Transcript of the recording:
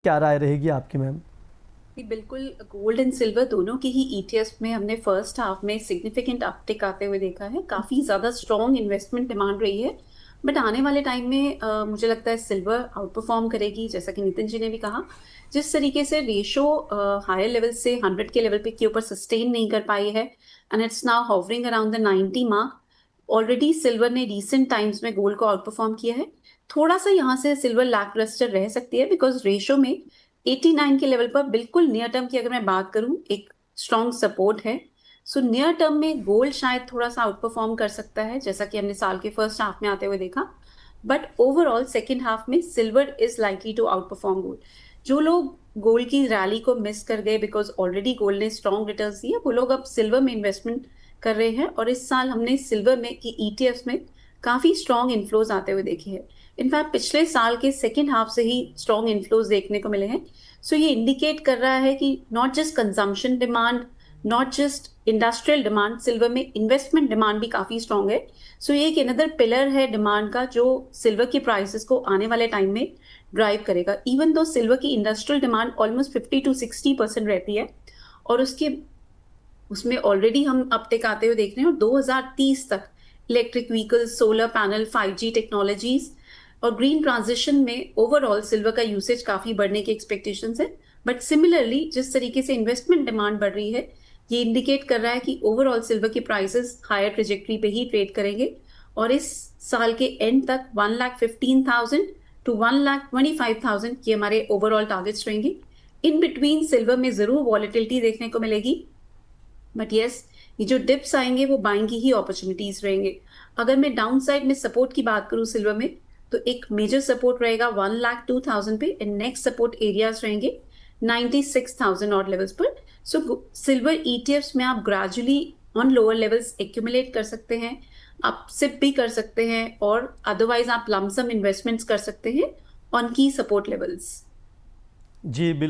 क्या राय रहेगी आपकी मैम? जी, बिल्कुल। गोल्ड एंड सिल्वर दोनों के ही ईटीएफ में हमने फर्स्ट हाफ में सिग्निफिकेंट अपटिक आते हुए देखा है। काफी ज्यादा स्ट्रॉन्ग इन्वेस्टमेंट डिमांड रही है। बट आने वाले टाइम में मुझे लगता है सिल्वर आउट परफॉर्म करेगी, जैसा कि नितिन जी ने भी कहा। जिस तरीके से रेशो हायर लेवल से 100 के लेवल पे के ऊपर सस्टेन नहीं कर पाई है, and it's now hovering around the 90 mark. Already silver ने रिसेंट टाइम्स में गोल्ड को आउट परफॉर्म किया है। थोड़ा सा यहाँ से सिल्वर लैकलस्टर रह सकती है, बिकॉज रेशो में 89 के लेवल पर बिल्कुल नियर टर्म की अगर मैं बात करूं, एक स्ट्रॉन्ग सपोर्ट है। सो नियर टर्म में गोल्ड शायद थोड़ा सा आउट परफॉर्म कर सकता है, जैसा कि हमने साल के फर्स्ट हाफ में आते हुए देखा। बट ओवरऑल सेकेंड हाफ में silver is likely to outperform gold. जो लोग गोल्ड की रैली को मिस कर गए बिकॉज ऑलरेडी गोल्ड ने स्ट्रॉन्ग रिटर्न्स दिए, वो लोग अब सिल्वर में इन्वेस्टमेंट कर रहे हैं। और इस साल हमने सिल्वर में की ईटीएफ में काफी स्ट्रॉन्ग इन्फ्लोज आते हुए देखे हैं। इनफैक्ट पिछले साल के सेकेंड हाफ से ही स्ट्रॉन्ग इन्फ्लोज देखने को मिले हैं। सो ये इंडिकेट कर रहा है कि not just consumption demand, not just industrial demand, silver में इन्वेस्टमेंट डिमांड भी काफी स्ट्रांग है। सो ये एक अनदर पिलर है डिमांड का, जो सिल्वर की प्राइसेस को आने वाले टाइम में ड्राइव करेगा। इवन दो सिल्वर की इंडस्ट्रियल डिमांड ऑलमोस्ट 50 to 60% रहती है, और उसके उसमें ऑलरेडी हम अपटेक आते हुए देख रहे हैं। और 2030 तक electric vehicles, solar panel, 5G technologies और ग्रीन ट्रांजिशन में ओवरऑल सिल्वर का यूसेज काफी बढ़ने की एक्सपेक्टेशंस है। बट सिमिलरली जिस तरीके से इन्वेस्टमेंट डिमांड बढ़ रही है, ये इंडिकेट कर रहा है कि ओवरऑल सिल्वर की प्राइसेस हायर ट्रेजेक्टरी पे ही ट्रेड करेंगे। और इस साल के एंड तक 1,15,000 to 1,25,000 ये हमारे ओवरऑल टारगेट्स रहेंगे। इन बिटवीन सिल्वर में जरूर वॉलेटिलिटी देखने को मिलेगी, बट यस, ये जो डिप्स आएंगे वो बाइंग की ही अपॉर्चुनिटीज रहेंगे। अगर मैं डाउन साइड में सपोर्ट की बात करूं सिल्वर में, तो एक मेजर सपोर्ट रहेगा 1,02,000 पे, एंड नेक्स्ट सपोर्ट एरियाज रहेंगे 96,000 और लेवल्स पर। सो सिल्वर ईटीएफ्स में आप gradually on lower levels accumulate कर सकते हैं, आप सिप भी कर सकते हैं, और अदरवाइज आप लमसम इन्वेस्टमेंट्स कर सकते हैं ऑन की सपोर्ट लेवल्स। जी बिल्कुल।